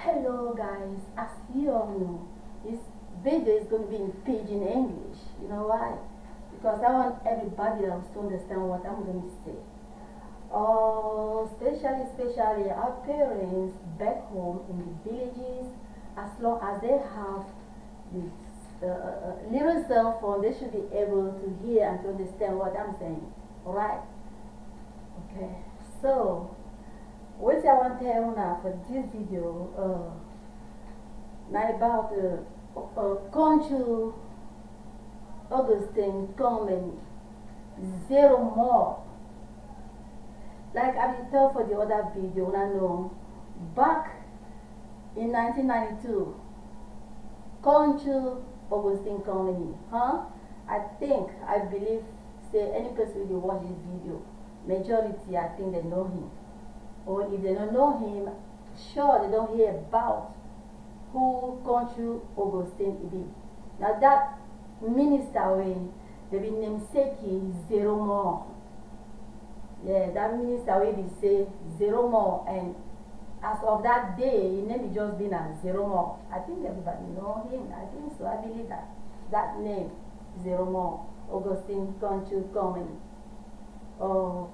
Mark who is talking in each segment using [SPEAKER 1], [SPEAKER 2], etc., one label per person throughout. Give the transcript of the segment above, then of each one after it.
[SPEAKER 1] Hello guys, as you all know, this video is going to be in pidgin English. You know why? Because I want everybody else to understand what I'm going to say. Oh, especially our parents back home in the villages, as long as they have this little cell phone, they should be able to hear and to understand what I'm saying. Alright? Okay. So, what I want to tell you now for this video, now about Conchu Augustine Common Zero More. Like I did tell for the other video, I know back in 1992, Conchu Augustine Common, I believe, say any person who watch this video, majority I think they know him. Or if they don't know him, sure they don't hear about who Conchu Augustine is. Now that minister when they be namesake Zero More. Yeah, that minister will be say Zero More, and as of that day, his name is just been as Zero More. I think everybody know him. I think so. I believe that name, Zero More, Augustine Conchu Common. Oh,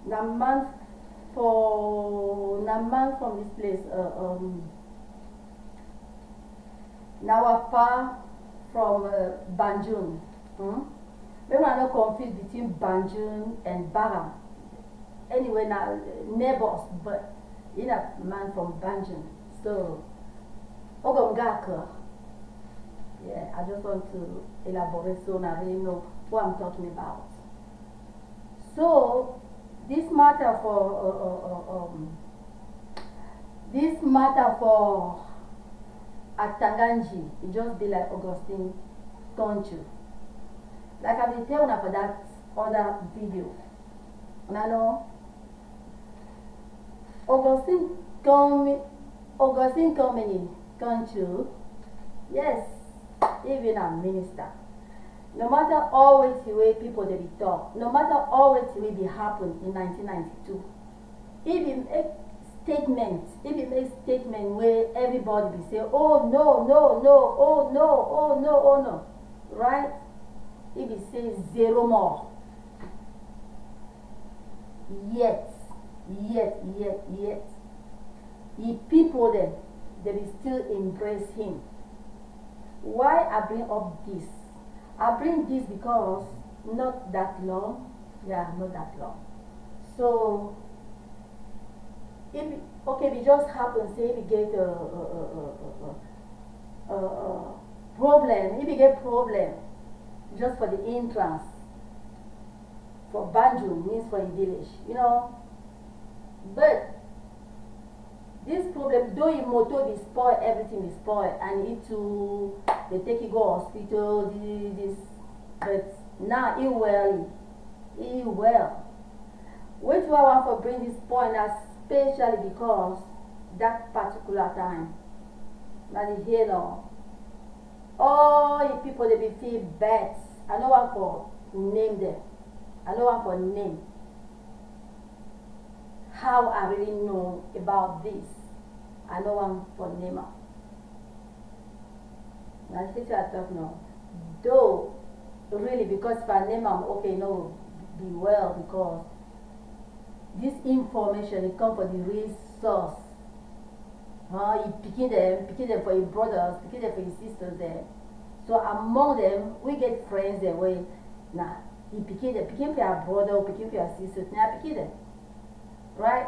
[SPEAKER 1] the man from this place, Nawapa from Banjul. Maybe I'm not confused between Banjul and Bara. Anyway, now neighbors, but you know, man from Banjul. So, Ogongaka. Yeah, I just want to elaborate so I really know what I'm talking about. So, this matter for Atanganji, it just be like Augustine Conchu. Like I've been telling you for that other video. And I know Augustine Comini Conchu, yes, even a minister. No matter always the way people they be talk, no matter always the way it happened in 1992, if he make statement where everybody be say, oh no, oh no, right? If he say Zero More, yet, the people then they will still embrace him. Why I bring up this? I bring this because not that long. So it just happens. Say if we get a problem, if we get problem just for the entrance for Banjul means for a village, But this problem, though in motor be spoil, everything is spoiled, and it too, they take it go hospital, this, but now it well. Which I want to bring this point, especially because that particular time, now all the people they be feel bad. I don't want to name them. I don't want to name how I really know about this. I don't want for name them. Now this is what I talk now. Though really, because if I name them, okay, no, be well, because this information it come from the real source. You picking them for your brothers, picking them for your sisters there. So among them, we get friends that way. Nah, you picking for your brother, or picking for your sisters. Now picking them, right?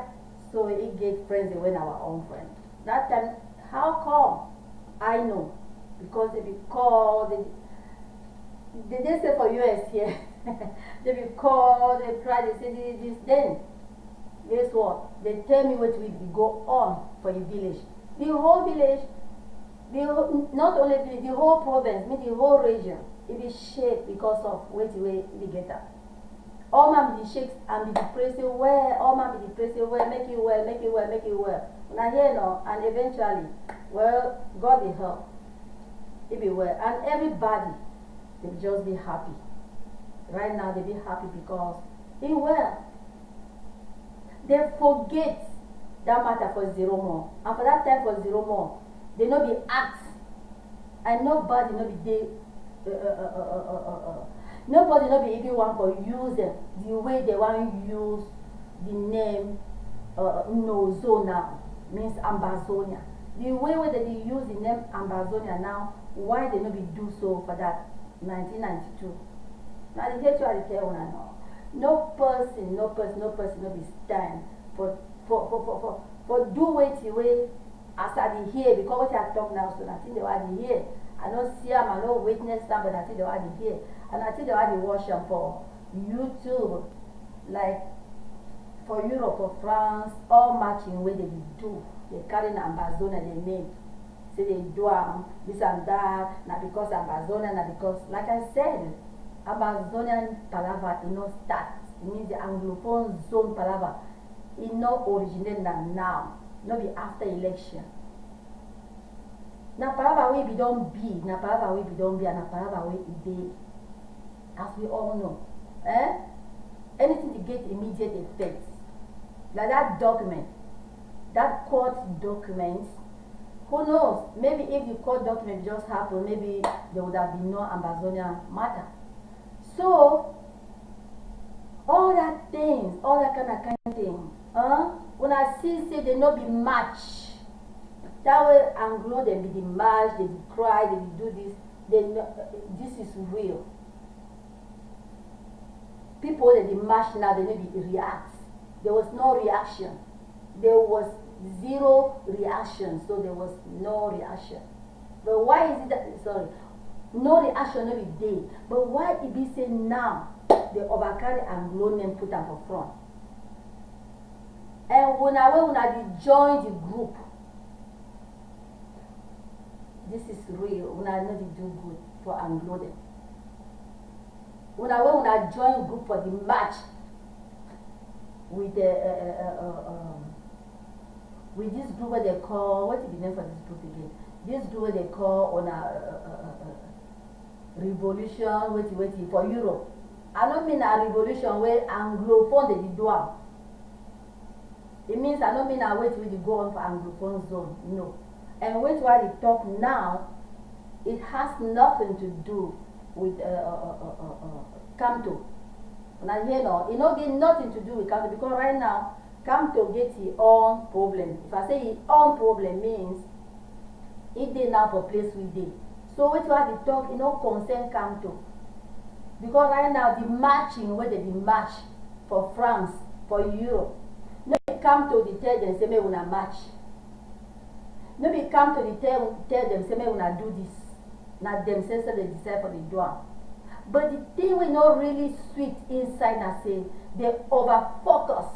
[SPEAKER 1] So we get friends that way our own friend. That time, how come? I know, because they be called. They say for US here, they be called. They try. They say this. Then guess what? They tell me what will go on for the village. The whole village, not only village, the whole province, the whole region, it is shake because of what we get up. All man be shakes and be depressed well, all man be depressed well, make it well. And I hear now, and eventually, well, God will help. It be well. And everybody, they will just be happy. Right now, they be happy because it well. They forget that matter for zero more. And for that time for zero more, they no be act. And nobody no be dey nobody no be even want for use them the way they want use the name Nozo now, means Ambazonia. The way where they use the name Ambazonia now, why they no be do so for that 1992? Now the hate you are the tell una now. No person no be stand for do wetin way as I dey hear, because what I talk now, so I think they want to hear. I don't see them, I don't witness them, but I think they want to hear. And I think they want to watch them for YouTube, like for Europe, for France, all matching where they do. They carry Ambazonia, they name. Say they do this and that, not because Ambazonia, not because, like I said, Ambazonian palaver, it no start. It means the Anglophone zone palaver. It no originate now. No be after election. Na palava we be don't be, na palava we be don't be, and na palava we it dey. As we all know, anything to get immediate effects. Like that document, that court document. Who knows? Maybe if the court document just happened, maybe there would have been no Ambazonia matter. So all that things, all that kind of thing. When I see say they no be match, that way Anglo they be the match, they be cry, they be do this, they this is real. People that the match now, they maybe react. There was no reaction. There was zero reaction, so there was no reaction. But why is it that, sorry, no reaction no be day, but why it be say now they overcarry Anglo name put them for front? And when I join the group, this is real. When I know they do good for Anglo them. When I join group for the match with the with this group where they call, what is the name for this group again? This group where they call on a revolution waiting for Europe. I don't mean a revolution where Anglophone they do. It means I don't mean I wait till you go on for Anglophone zone. No. And wait while they talk now, it has nothing to do with Kamto. And I hear no, it not get nothing to do with Kamto, because right now Kamto gets his own problem. If I say his own problem means it did now for place we did. So wait while they talk, it not concern Kamto. Because right now the matching where they match for France, for Europe. Nobody come to the tell them say me wanna match. Nobody come to the tell them say me wanna do this. Not themselves they decide for the door. But the thing we not really sweet inside now say they over focus.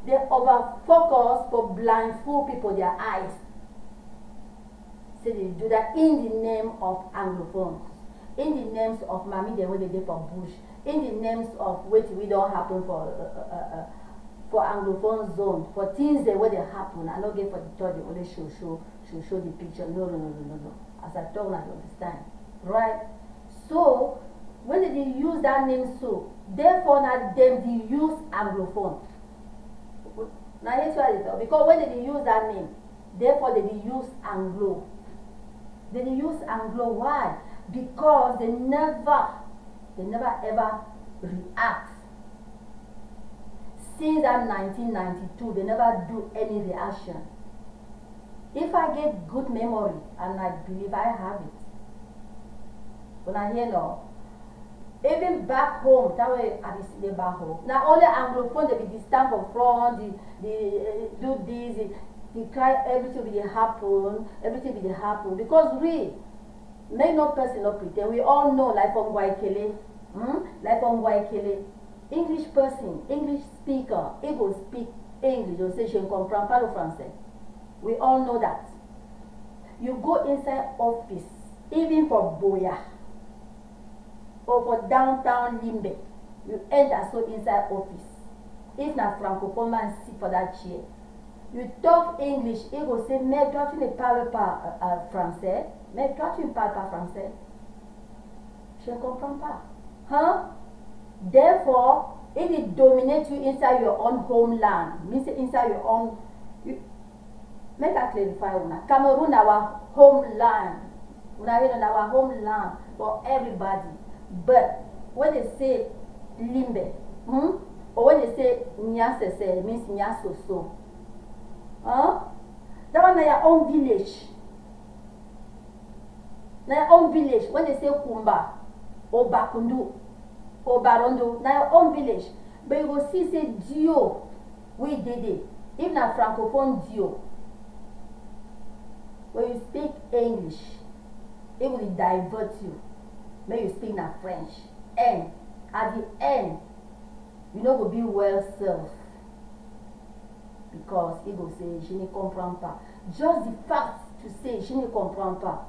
[SPEAKER 1] They over focus for blindfold people their eyes. Say they do that in the name of Anglophones, in the names of Mami the way they did for Bush, in the names of what we don't happen for Anglophone zone, for things that way they happen. I don't get for the thought they only show the picture. No. As I told you, understand, right? So when they use that name, so therefore now them they use Anglophone. Now here's what it is, because when they use that name, therefore they use Anglo. They use Anglo. Why? Because they never ever react. Since that 1992, they never do any reaction. If I get good memory, and I believe I have it, when I hear no, even back home, that way I be sitting back home. Now only Anglophone they be stand for front, they do this, they cry everything will happen, because we. Make no person not pretend. We all know like from Guaykele, English person, English speaker, he will speak English, or say je ne comprends pas le français. We all know that. You go inside office, even for Boya or for downtown Limbe, you enter so inside office. If not francophone man sit for that chair, you talk English, he will say mais toi tu ne parles pas français. Mais toi, tu ne parles pas français. Je ne comprends pas. Huh? Therefore, If it dominates you inside your own homeland, means inside your own, you, make I clarify una. Cameroon our homeland. Una hear our homeland for everybody. But when they say limbe, or when they say nyasese, it means nyasoso. Huh? That one na your own village. Na your own village. When they say kumba, or bakundu, or barondo, na your own village. But you go see say dio, we did it. If na francophone dio, when you speak English, it will divert you. When you speak na French, and at the end, you know go be well served. Because he go say, je ne comprends pas. Just the fact to say, je ne comprends pas.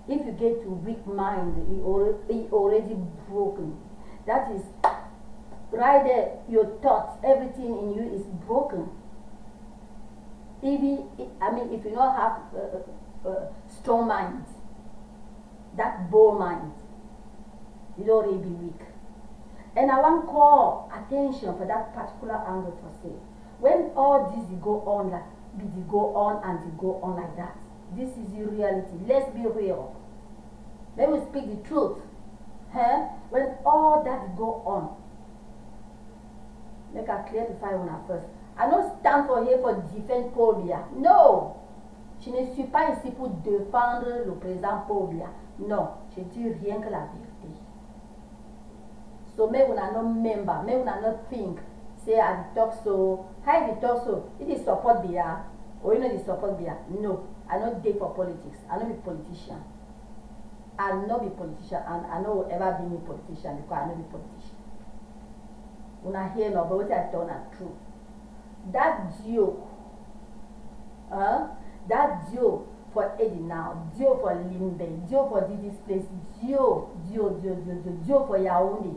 [SPEAKER 1] If you get to weak mind, he already broken. That is, right there, your thoughts, everything in you is broken. If you don't have strong mind, that bold mind, you don't really be weak. And I want to call attention for that particular angle for say, when all this go on like that, this is the reality. Let's be real. Let me speak the truth. When all that go on, make I clarify one first. I don't stand for here for defend Paul Biya. No. Je ne suis pas ici pour défendre le président Paul Biya. Non. Je dis rien que la vérité. So me una no member, me una no think. Say I talk so, how you talk so? It is support Biya, or you know the support Biya? No, I not dey for politics. I not be politician. I not be politician, and I no will ever be a politician because I not be politician. Una hear no, but what I done are true. That joke, that joke for Eddie now, joke for Limbe, joke for this place, joke for Yaoundé,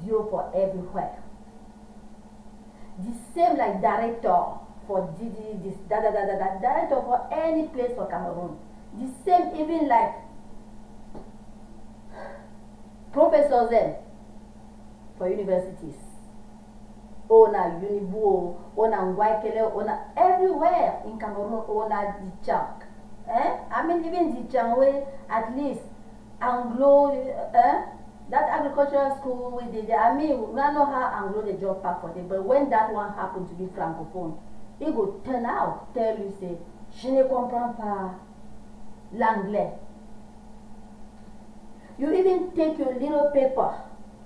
[SPEAKER 1] joke for everywhere. The same like director for Didi, this director for any place for Cameroon. The same even like professors then for universities. Ona Unibu, ona Ngwaikele, ona everywhere in Cameroon, ona Dichang. I mean even Dichang way at least Anglo that agricultural school we did, I mean, we don't know how Anglo the job pack for them, but when that one happened to be francophone, it would turn out, tell you, say, je ne comprends pas l'anglais. You even take your little paper,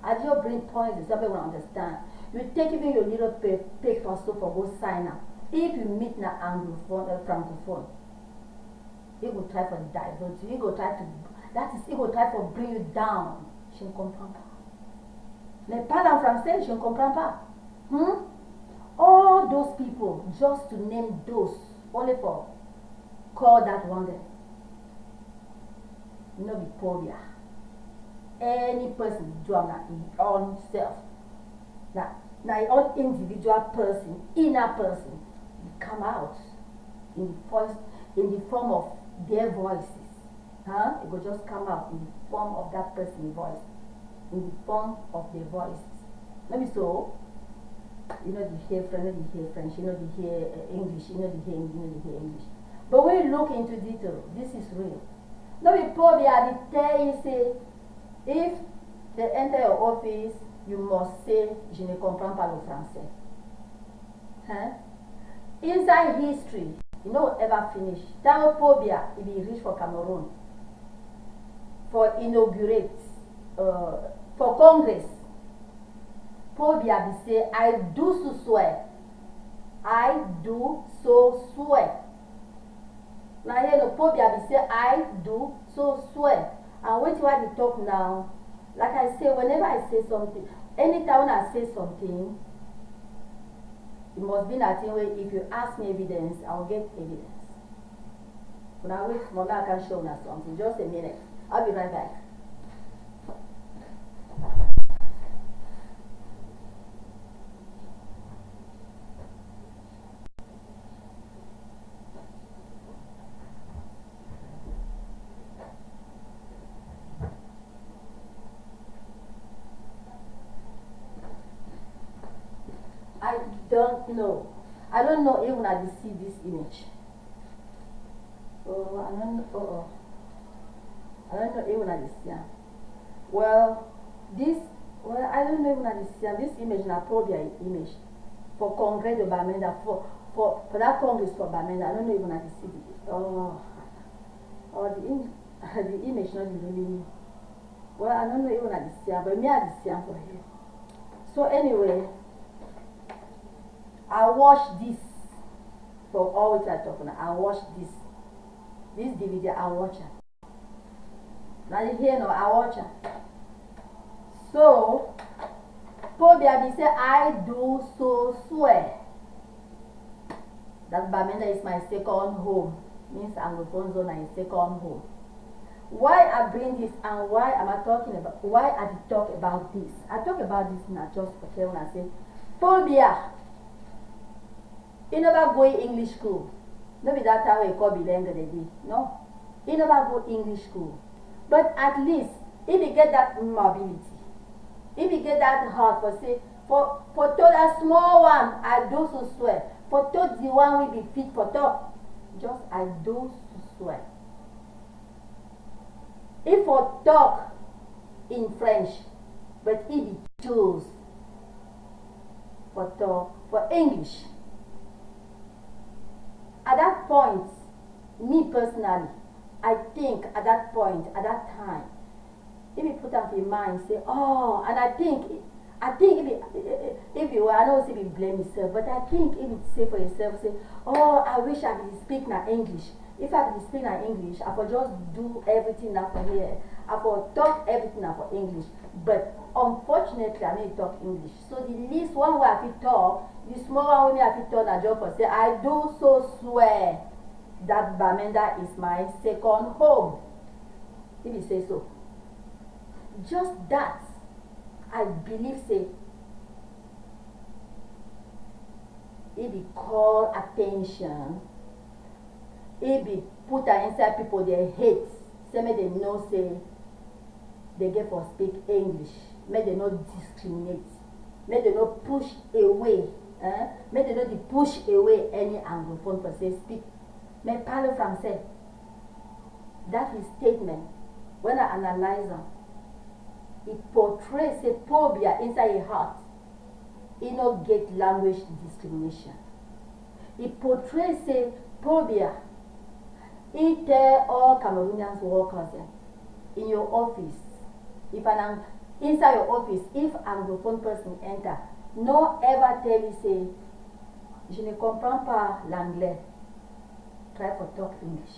[SPEAKER 1] as you bring points, somebody will understand. You take even your little paper so for go sign up. If you meet na Anglophone, francophone, it will try for divert you, it will try to, it will try for bring you down. Je ne comprends pas. Mais parle en français, je ne comprends pas. All those people, just to name those, only for call that one day. No be phobia. Any person do his own self. Now your own individual person, inner person, come out in the form of their voices. It will just come out in the form of that person's voice, in the form of their voices. Maybe so, you know you hear French, you hear French, you know you hear English, you know you hear English, you know you hear English. But when you look into detail, this is real. Now we probably are the tell you say, if they enter your office, you must say, je ne comprends pas le français. Inside history, you know ever finish. Tanophobia, it be reach for Cameroon. For inaugurate, for Congress, phobia be say, I do so swear. I do so swear. Now here the phobia be say, I do so swear. And what you want to talk now, like I say, whenever I say something, anytime I say something, it must be that way. If you ask me evidence, I will get evidence. When I wait for I can show you something. Just a minute. I'll be right back. don't know. I don't know even I see this image. Oh, I don't know. Oh, I don't know even I see. Well, this. Well, I don't know even I see this image. Na probably an image for Congrès de Bamenda for that Congress for Bamenda. I don't know even I see it. Oh, the image not really. Well, I don't know even I see, but me I see for here. So anyway, I watched this for all which I talk about. I watched this DVD. I watch it. Now you hear no, I watch it. So Paul Biabi say I do so swear that Bamenda is my second home. Means Anglophone zone is second home. Why I bring this and why am I talking about? Why I talk about this? I talk about this not just okay when I say Paul Bia. He never go English school. Maybe that time we call bilingual they did. No, he never go English school. But at least if he get that mobility, if he get that heart for say for to that small one, I do so swear. For to the one will be fit for talk. Just I do so swear. If for talk in French, but if he choose for talk for English. At that point, me personally, I think at that point, at that time, if you put up your mind, say, oh, and I think if you, I know if you blame yourself, but I think if you say for yourself, say, oh, I wish I could speak now English. If I could speak now English, I could just do everything now for here. I could talk everything now for English. But unfortunately, I need talk English. So the least one way I could talk, the small one way I could talk, I just for say, I do so swear that Bamenda is my second home. If you say so. Just that, I believe, say, if we call attention, if we put inside people their hate, say make they know say they get for speak English, make they not discriminate, make they not push away, make they not push away any anglophone for say speak. Mais parle français. That is statement. When I analyze them, it portrays a phobia inside your heart. It not get language discrimination. It portrays a phobia. It tell all Cameroonians workers in your office, if inside your office, if anglophone person enter, no ever tell you say, je ne comprends pas l'anglais. Try for talk English.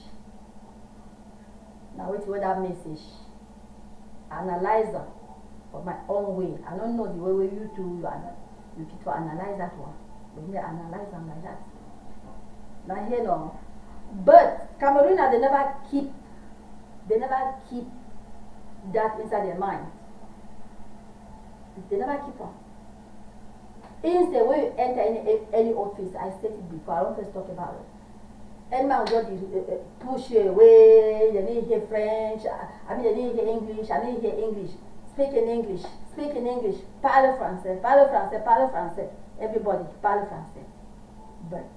[SPEAKER 1] Now wait for that message. Analyze them for my own way. I don't know the way you two you fit to analyze that one. But me analyze them like that. Now here no. But Cameroonians they never keep that inside their mind. They never keep on. Instead when you enter any office, I said it before, I don't first talk about it. Any man will just push you away, they need to hear French, they need to hear English, I need to hear English. Speak in English, parle français, everybody parle français. But,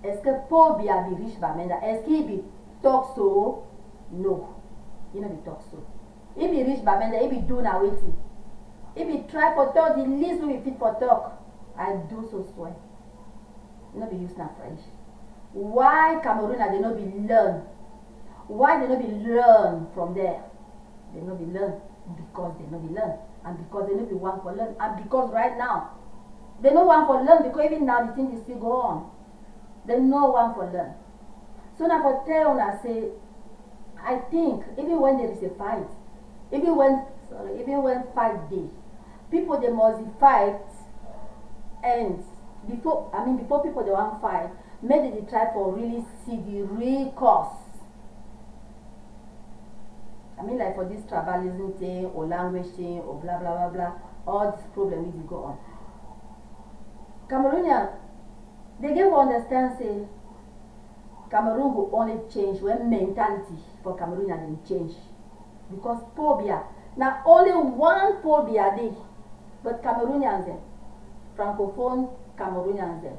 [SPEAKER 1] est-ce que Paul Bia be rich Bamenda? Est-ce qu'il be talk so? No. He not be talk so. He be rich Bamenda, he be do na waiting. He be try for talk, the least we fit for talk. I do so swear. He not be use na French. Why Cameroon they not be learn? Why they not be learn from there? They not be learn because they not be learn, and because they not be one for learn, and because right now they no one for learn because even now the thing is still go on. They no one for learn. So now for tell I say, I think even when there is a fight, even when fight day, people they must fight, and before people they want fight. Maybe they try for really see the real cause. Like for this tribalism thing or language thing or blah blah blah blah, all this problem will go on. Cameroonians, they give understand say Cameroon will only change when mentality for Cameroonians will change. Because phobia, now only one phobia day, but Cameroonians, Francophone Cameroonians there.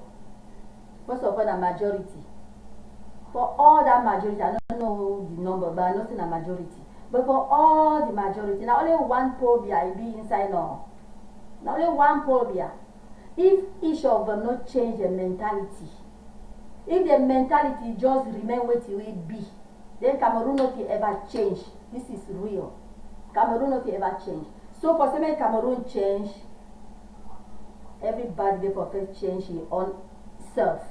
[SPEAKER 1] First of all, the majority. For all that majority, I don't know the number, but I know it's a majority. But for all the majority, now only one phobia be inside now. Now only one phobia. If each of them not change their mentality, if the mentality just remain what it will be, then Cameroon not ever change. This is real. Cameroon not ever change. So for some Cameroon change, everybody they for first change his own self.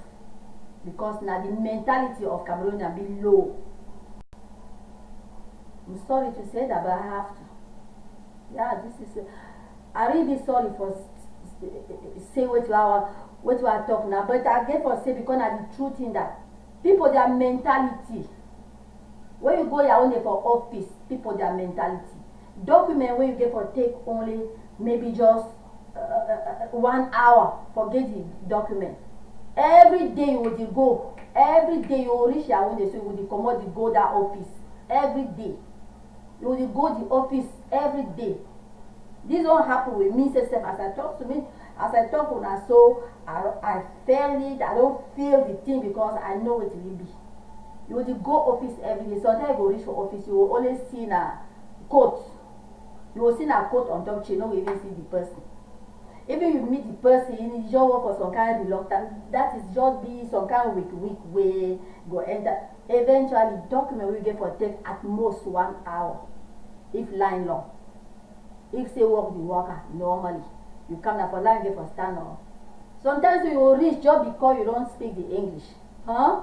[SPEAKER 1] Because now the mentality of Cameroonian be low. I'm sorry to say that, but I have to. Yeah, this is. I really sorry for say what you are talking now, but I get for say because of the truth in that people their mentality. When you go your own for office, people their mentality. Document when you get for take only maybe just 1 hour. Forget the document. Every day you will go. Every day you will reach your own, so you will come out to go that office. Every day. You will go to the office every day. This don't happen with me, as I talk to me, as I talk with her, so I feel it, I don't feel the thing because I know it will be. You will go office every day. Sometimes you go reach for office, you will only see a coat. You will see a coat on top, you don't even see the person. Even you meet the person, you just work for some kind of reluctance. That is just be some kind of weak way go enter. Eventually, document will get for take at most 1 hour, if line long. If say work the worker normally, you come now for line get for stand up. Sometimes you will reach just because you don't speak the English, huh?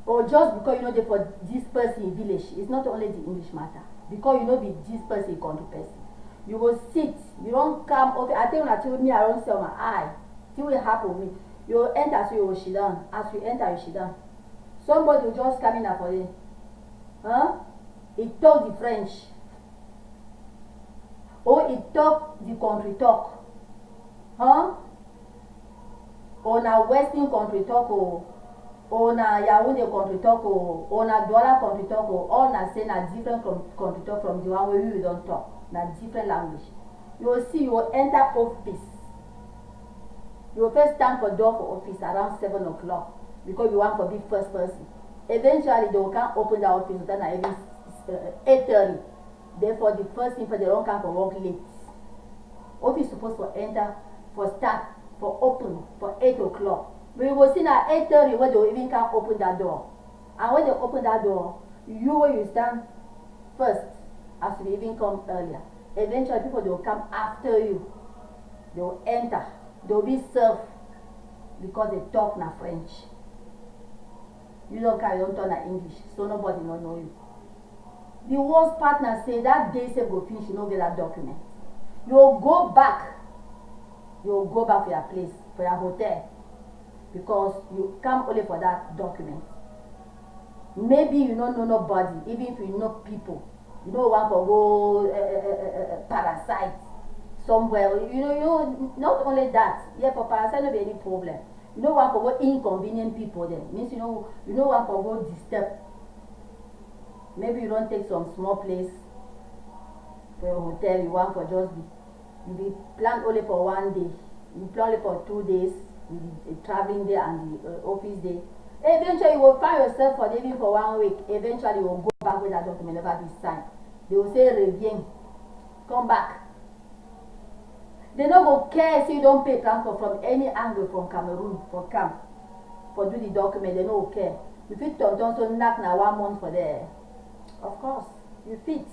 [SPEAKER 1] Or just because you know they for this person in village. It's not only the English matter. Because you know be this person country person. You will sit, you don't come over. I think when I told me I don't sell my eye. It will happen with me. You will enter, so you will sit down. As you enter, you sit down. Somebody will just come in for you. Huh? He talk the French. Or he talk the country talk. Huh? Or na Western country talk or na Yaoundé country talk or na Douala country talk or na say na different country talk from the one where we don't talk. Na different language. You will see, you will enter office. You will first stand for door for office around 7 o'clock because you want to be first person. Eventually, they will come open the office until even 8:30. Therefore, the first thing for they don't come for work late. Office is supposed to enter for start for open for 8 o'clock. But you will see now 8:30 when they will even come open that door. And when they open that door, you will you stand first. As we even come earlier. Eventually people they will come after you. They will enter. They will be served because they talk na French. You don't carry on talk na English, so nobody will know you. The worst partner say that day say go finish, you don't get that document. You will go back. You will go back for your place, for your hotel. Because you come only for that document. Maybe you don't know nobody, even if you know people. You don't want to go parasite somewhere. You know, not only that. Yeah, for parasite no be any problem. You don't want to go inconvenient people then. Means you don't want to go disturb. Maybe you don't take some small place for your hotel. You want for just be planned only for 1 day. You plan only for 2 days with the traveling day and the office day. Eventually, you will find yourself for living for 1 week. Eventually, you will go back with that document never be signed. They will say, reviens, come back. They don't go care if you don't pay transport from any angle from Cameroon for camp for do the document. They don't care. If you don't so knock now 1 month for there, of course, you fit.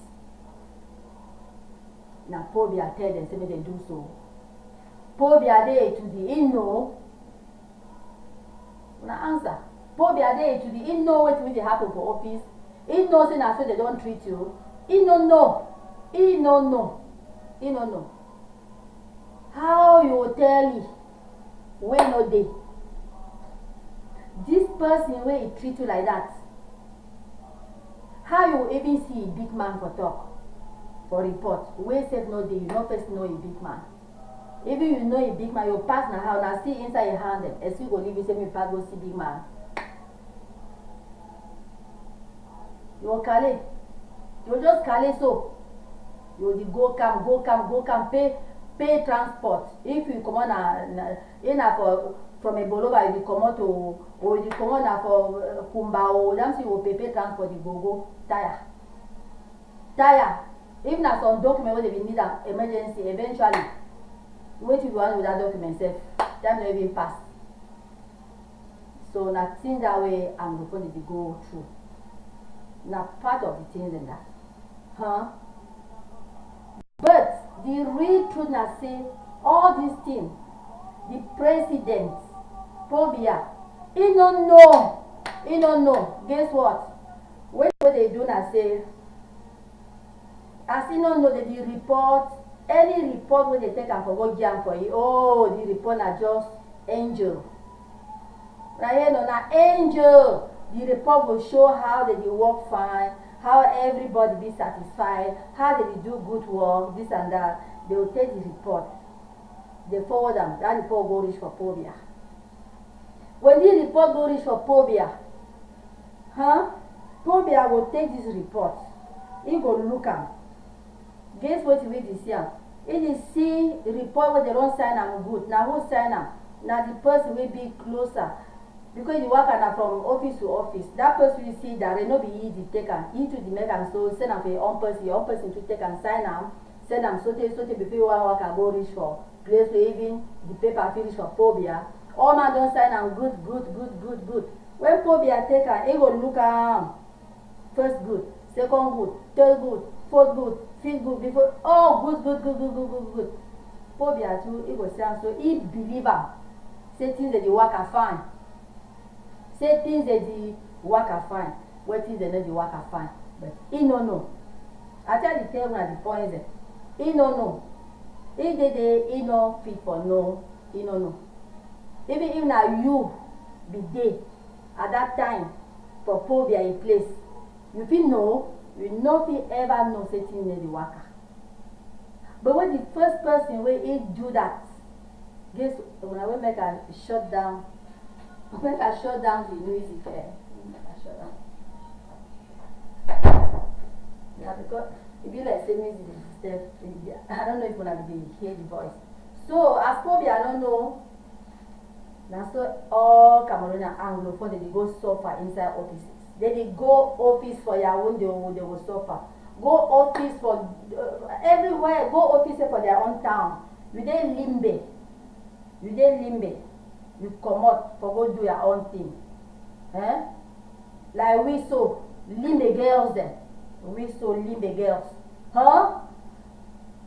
[SPEAKER 1] Now, Pobia tell them, say they do so. Pobia they to the inno. Now answer. Pobia they to the inno what will happen for office. He knows in so they don't treat you. He no know. He no know. He no know. How you will tell me when no day? This person where he treat you like that. How you will even see a big man for talk, for report? Where says no day, you don't first know a big man. Even you know a big man, you pass now how now see inside your hand them. As you go leave you say me pass go see big man. You will call it. You just call it so. You will go come, pay pay transport. If you come on for from a Bolova, you come out to, or you come on for Kumba, or that's you will pay transport, you go tire. If not some document where they need an emergency, eventually, what you want with that document, say, time not even pass. So nothing that way I'm going to go through. Now part of the things in that. But the real truth now say all these things, the president, Pobia, he don't know. Guess what? What they do now say, as he don't know that the report, any report when they take and forgot jam for you, oh, the report are just angel. Right here, no, now angel. The report will show how they work fine, how everybody be satisfied, how they do good work, this and that. They will take the report. They forward them. That report go reach for Pobia. When the report go reach for Pobia, Pobia will take this report. He go look am. Guess what we this year? If you see report where they don't sign am good, now who sign am? Now the person will be closer. Because you work from office to office, that person will see that it not be easy to take am. He to the make am so send am for your own person to take and sign am, send am sote before you work and go reach for place where even the paper finish for Pobia. All man don't sign am good. When Pobia take am, he go look am. First good, second good, third good, fourth good, fifth good, before good. Pobia too, he go say am so he believe am. Say things that the work are fine. Say things that the work are fine. What things that the work are fine. But he no know. I tell the table at the point is he no know. He no fit for no, he no know. Even if now you be there at that time for Pobia in place, you feel no, you no feel ever know say things that the worker. But when the first person where he do that, guess when I will make a shut down. Make I shut down the music. Make I shut down. Yeah, because it be like same music instead. I don't know if when I be hear the voice. So as Pobia, I don't know. Now so all Cameroonian Anglophone they go suffer inside offices. They go office for your own they will suffer. Go office for everywhere. Go office for their own town. You dey limbe. You come out for go do your own thing. Like we so limbe girls then. We so limbe girls.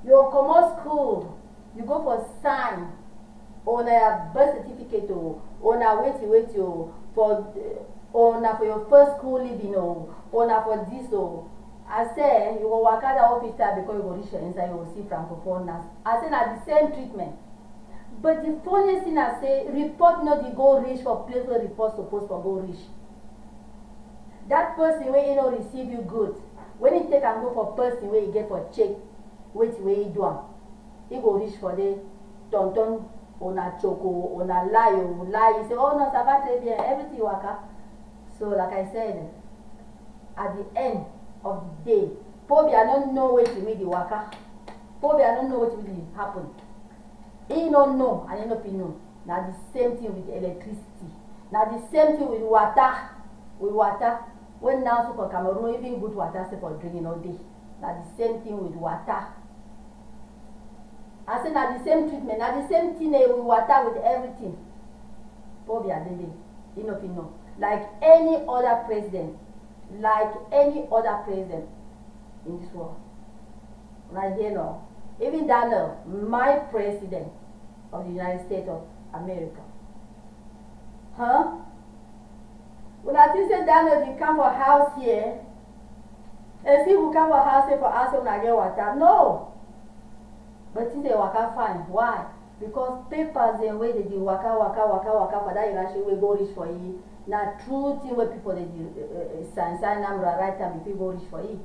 [SPEAKER 1] You come out school. You go for sign on a birth certificate on a wait for your first school living on a for this I say you will work at the office because you go reach inside you will see francophone. I say na the same treatment. But the funniest thing I say, report not the go reach for place where report supposed to go reach. That person where you know receive you good. When you take and go for person where you get for check, wait where you do am. He go reach for the tonton on a choco, on a lie. You say, oh no, ça va très bien, everything waka. So like I said, at the end of the day, Pobia don't know where to meet the waka. Pobia don't know what will happen. He don't know and he don't know. Now the same thing with electricity. Now the same thing with water. When now for Cameroon even good water say for drinking all day. Now the same thing with water. I say now the same treatment. Now the same thing with water with everything. Pobia Dele, he don't know. Like any other president in this world. Right here now. Even Daniel, my president of the United States of America. When I think say Daniel, you come for house here, and see who come for house here for us when I get water. No. But since they waka fine. Why? Because papers and way they do waka for that election will go reach for you. Now true thing where people they sign number right time if you go reach for you.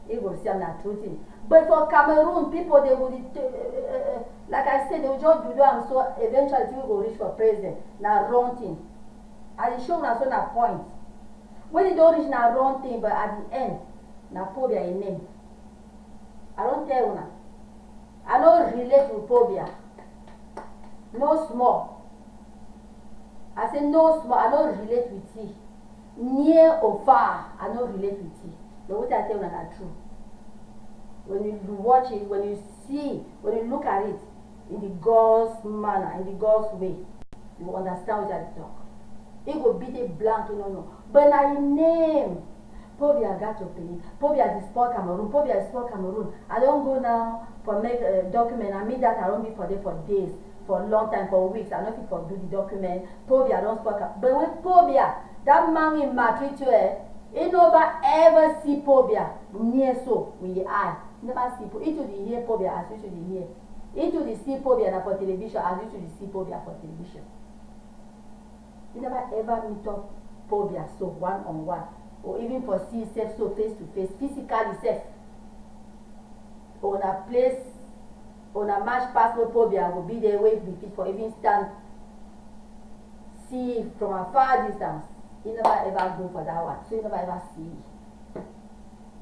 [SPEAKER 1] It will say not true thing. But for Cameroon, people they would like I said, they will just do them so eventually they will go reach for president. Now wrong thing. I show now so na point. When they don't reach now wrong thing, but at the end, now Pobia a name. I don't tell you now. I don't relate with phobia. No small. I say no small, I don't relate with it. Near or far, I don't relate with it. But what I tell you is true. When you watch it, when you see, when you look at it in the God's manner, in the God's way, you understand what I talk. It will beat a blank, no. But now you name Pobia got to pay. Pobia is Sport Cameroon. Pobia is Sport Cameroon. I don't go now for make a document. I mean that I don't be for there for days, for a long time, for weeks. I don't fit for do the document. Pobia don't Sport Cameroon. But with Pobia, that man in Madrid, he never ever see Pobia near so with the eye. Never see Pobia. It will hear Pobia as you should hear. It will see Pobia for television as you should see Pobia for television. You never ever meet up Pobia so one on one. Or even for see self so face to face, physically self. On a place, on a match pass no Pobia will be there wait be fit for even stand. See from a far distance. You never ever go for that one. So you never ever see.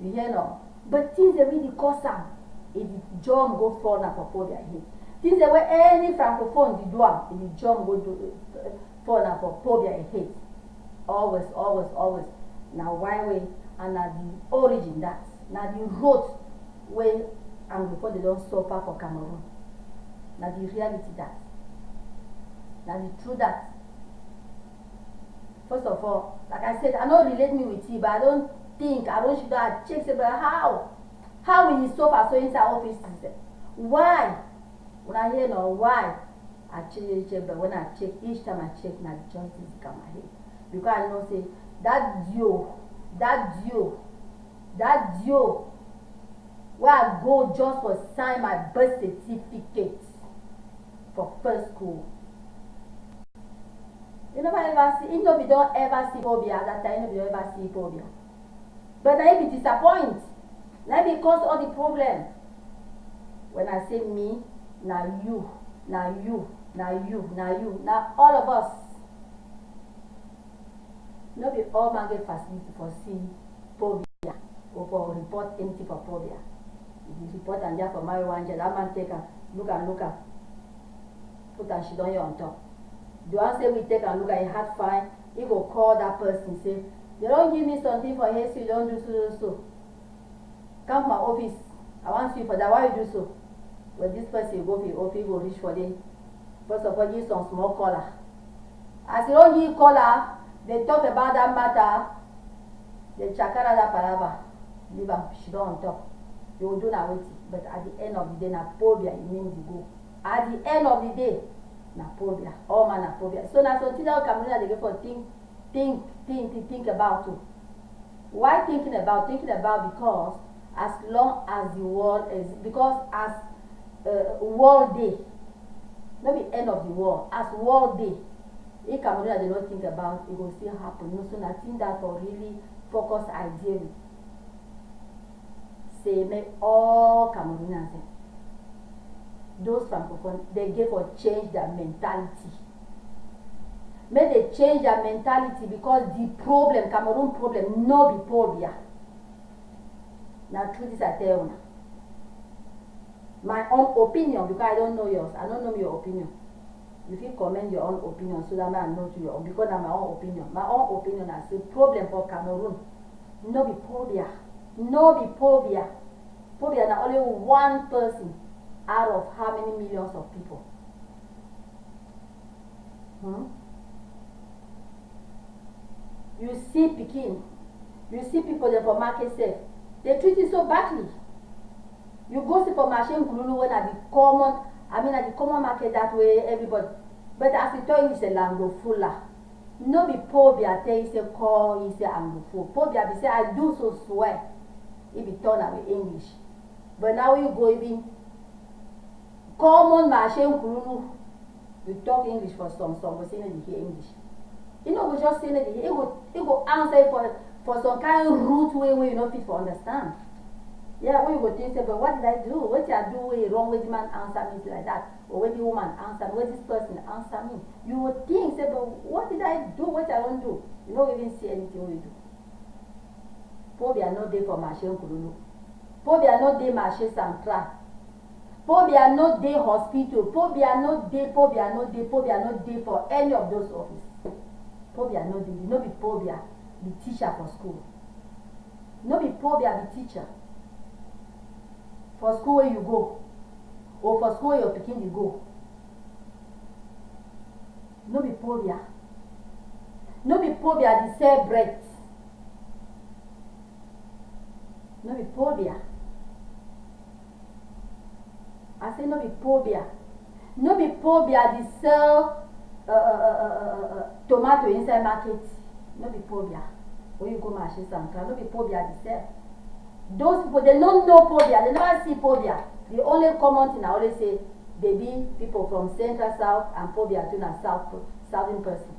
[SPEAKER 1] You hear no? But things that really cause them. If the jump go fall now for Pobia here. Things that where any francophone the do if the jump go do fall now for Pobia hate. Always, always, always. Now why way and now the origin that now the road where and before they don't suffer for Cameroon. Now the reality that. Now the truth that. First of all, like I said, I don't relate me with you, but I don't should have checked about how will he suffer so inside office? Why? When I hear no why I check, but when I check each time I check now the justice come my head. Because I know say that Dio where I go just for sign my birth certificate for first school. You never ever see, nobody don't ever see Pobia at that time, nobody don't ever see Pobia. But I be disappointed. Now because all the problem. When I say me, now you, now all of us. Not be all man get facility for see Pobia or for report anything for Pobia. If you report and there for marijuana, that man take her, look at, put her shit on you on top. Do I say we take and look at a hard fine? He go call that person say, they don't give me something for haste, you don't do so. Come to my office. I want you for that. Why you do so? When this person go for your office, go reach for them. First of all, give some small color. As you don't give color, they talk about that matter. They chakara that palava. Leave them, she don't on top. You will do now with it. But at the end of the day, na Pobia, it means you go. At the end of the day, na Pobia. All man na Pobia. So now something that Cameroon they go for think about too. Why thinking about? Thinking about because as long as the world is, because as world day, not the end of the world, as world day, if Cameroon they don't think about, it will still happen. No, so I think that for really focus ideally, say make all Cameroonians, those francophones, they give or change their mentality. May they change their mentality because the problem, Cameroon problem, no be Pobia. Now, truth is I tell you now. My own opinion, because I don't know yours, I don't know your opinion. You feel comment your own opinion so that I know to your own, because that's my own opinion. My own opinion is the problem for Cameroon. No be Pobia. No be Pobia. Pobia is only one person out of how many millions of people? You see Pekin, you see people there for market safe. They treat it so badly. You go see for machine Kululu when at the common market that way everybody. But as you tell you, it's a Langofula. No be Pobia tell you say call, he say Anglophone. Pobia be say I do so swear. It be turned away English. But now you go even common machine Kululu. You talk English for some but say you hear English. You know, we just say that it go answer for some kind of root way where you not fit for understand. Yeah, when you go think, say, but what did I do? What did I do wrong? Where the man answer me like that? Or where the woman answer me? Where this person answer me? You would think, say, but what did I do? What I don't do? You don't even see anything we do. Pobia no day for Marché Kululu. Pobia no day Marché Central. Pobia no day hospital. Pobia no day for any of those offices. Pobia no day. No be pobia be teacher for school. No be pobia be teacher for school where you go, or for school where your pikin dey go. No be pobia. No be pobia dey sell bread. No be pobia. I say no be pobia. No be pobia dey sell tomato inside market. No be pobia. When you go marché central, no be pobia dey sell. Those people, they don't know pobia. They never see pobia. The only common thing I always say, they be people from central south and pobia to na southern person.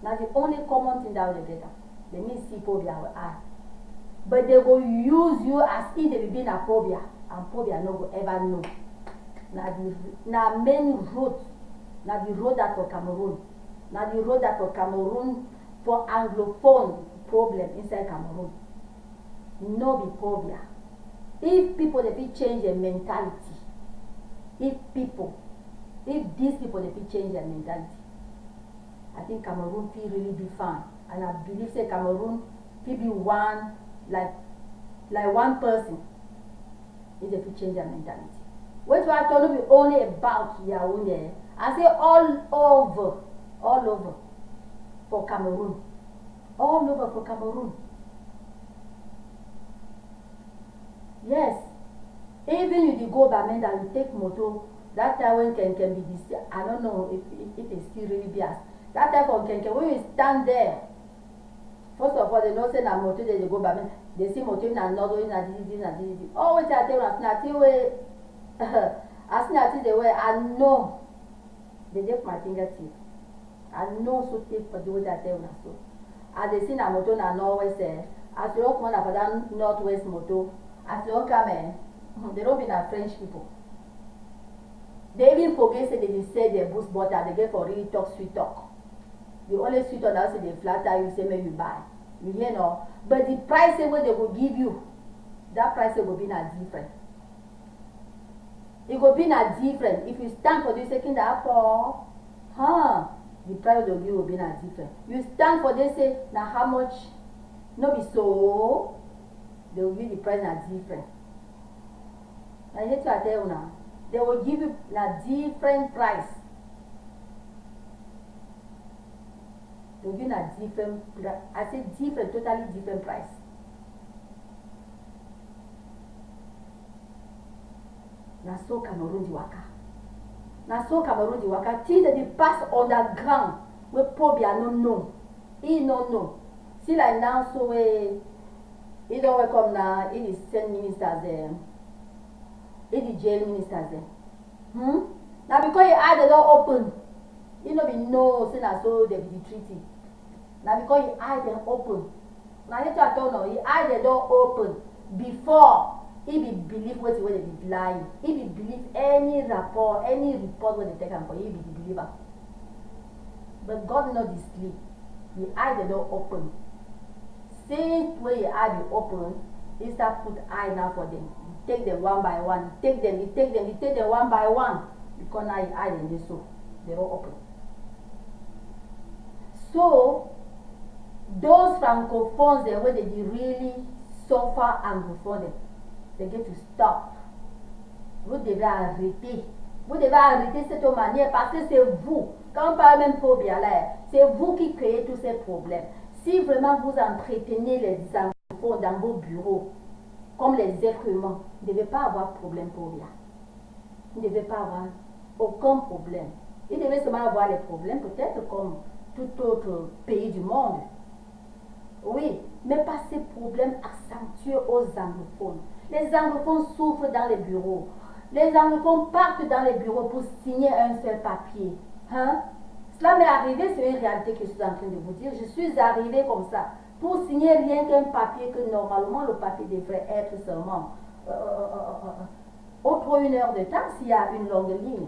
[SPEAKER 1] Now the only common thing that they get, they may see pobia with eye. But they will use you as if they be a pobia, and pobia no go ever know. Now main road, now the road that for Cameroon, now the road that for Cameroon for Anglophone problem inside Cameroon. No be pobia. If people they fit change their mentality, if these people they fit change their mentality, I think Cameroon feel really be fine. And I believe say Cameroon feel be one like one person if they fit change their mentality. Which I told you be only about Yaoundé. I say all over for Cameroon. All over for Cameroon. Yes. Even if you go by men that you take motor, that time when can be this, I don't know if it's still really biased. That time for can when you stand there, first of all they know say na motor they go by men. They see motor in another in a this. Oh wait I tell you as way as the way I know they take my fingertip. I know so take for the way that I tell you so. As they see na motor na northwest as you come for that northwest motor, as you come they don't be na French people. They even forget say they say they boost butter, they get for really talk sweet talk. The only sweet talk that say they flatter you say make you buy. You hear no? But the price wey they will give you, that price will be na different. It will be na different. If you stand for this second apple, the price they will give will be na different. You stand for this say na how much, no be so, they will give the price na different. I hate to tell you now. They will give you a different price. They will give you a different, I say different, totally different price. Na so Cameroon di waka. Na so Cameroon di waka. Things that they pass underground, where pobia no know. He no know. See like now, so he don't welcome now. He is send ministers there. He the jail ministers there. Now because your eye they don't open, you know be no say na so they be the treaty. Now because your eye they open, now you tell no, your eye they don't open before he be believe what they be lying. He be believe any report when they take him for he be the believer. But God not the sleep. The eye they don't open. Since where your eye be open, he start put eye now for them. Take them one by one. You take them one by one. Because now you eye them this so they don't open. So those francophones they where they really suffer anglophone, they get to stop. Vous devez arrêter. Vous devez arrêter cette manière parce que c'est vous. Quand on parle même phobie là, c'est vous qui créez tous ces problèmes. Si vraiment vous entretenez les anglophones dans vos bureaux, comme les êtres humains, vous ne devez pas avoir de problème pour rien. Vous ne devez pas avoir aucun problème. Ils devaient seulement avoir les problèmes, peut-être comme tout autre pays du monde. Oui, mais pas ces problèmes accentués aux anglophones. Les anglophones souffrent dans les bureaux. Les anglophones partent dans les bureaux pour signer un seul papier. Cela m'est arrivé, c'est une réalité que je suis en train de vous dire. Je suis arrivée comme ça. Pour signer rien qu'un papier que normalement le papier devrait être seulement autre 1 heure de temps s'il y a une longue ligne.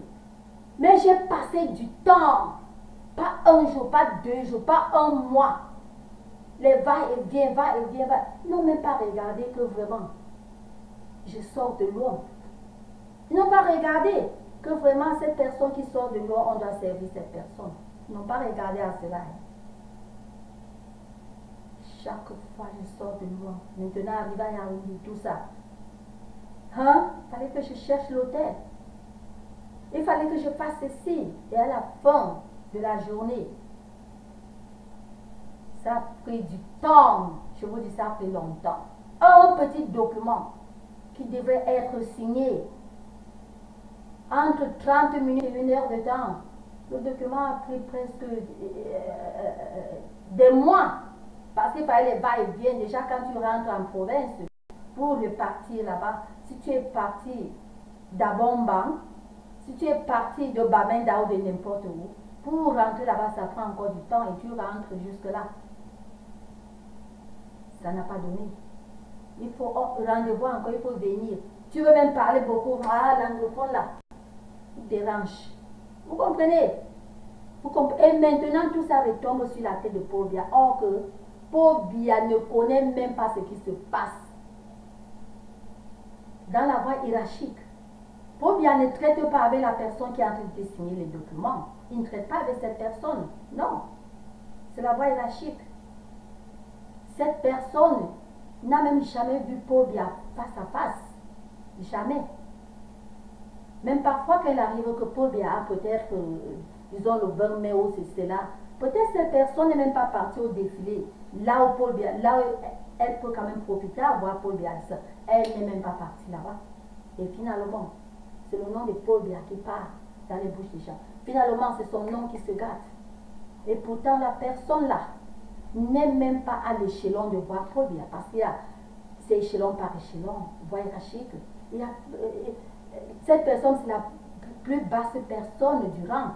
[SPEAKER 1] Mais j'ai passé du temps, pas 1 jour, pas 2 jours, pas 1 mois. Les va-et-vient. Ils n'ont même pas regardé que vraiment je sors de l'ombre. Ils n'ont pas regardé que vraiment cette personne qui sort de l'eau, on doit servir cette personne. Ils n'ont pas regardé à cela. Chaque fois je sors de loin. Maintenant, arrivé à Yaoundé, tout ça. Hein? Il fallait que je cherche l'hôtel. Il fallait que je fasse ceci. Et à la fin de la journée, ça a pris du temps. Je vous dis, ça a pris longtemps. Un petit document qui devrait être signé entre 30 minutes et 1 heure de temps. Le document a pris presque des mois. Parce qu'il fallait les va-et-vient. Déjà, quand tu rentres en province, pour repartir là-bas, si tu es parti d'Abomban, si tu es parti de Babenda ou de n'importe où, pour rentrer là-bas, ça prend encore du temps et tu rentres jusque-là. Ça n'a pas donné. Il faut rendez-vous encore, il faut venir. Tu veux même parler beaucoup. Ah, l'anglophone là, il dérange. Vous comprenez? Et maintenant, tout ça retombe sur la tête de Paul Biya. Or que Paul Biya ne connaît même pas ce qui se passe dans la voie hiérarchique. Paul Biya ne traite pas avec la personne qui est en train de signer les documents. Il ne traite pas avec cette personne. Non. C'est la voie hiérarchique. Cette personne n'a même jamais vu Paul Biya face à face. Jamais. Même parfois, quand il arrive que Paul Biya a peut-être, disons, le 20 mai ou c'est là, peut-être cette personne n'est même pas partie au défilé. Là où Paul Biya, là où elle peut quand même profiter à voir Paul Biya. Elle n'est même pas partie là-bas. Et finalement, c'est le nom de Paul Biya qui part dans les bouches des gens. Finalement, c'est son nom qui se gâte. Et pourtant, la personne là n'est même pas à l'échelon de voir Paul Biya. Parce qu'il y a c'est échelon par échelon, voie hiérarchique. Cette personne, c'est la plus basse personne du rang.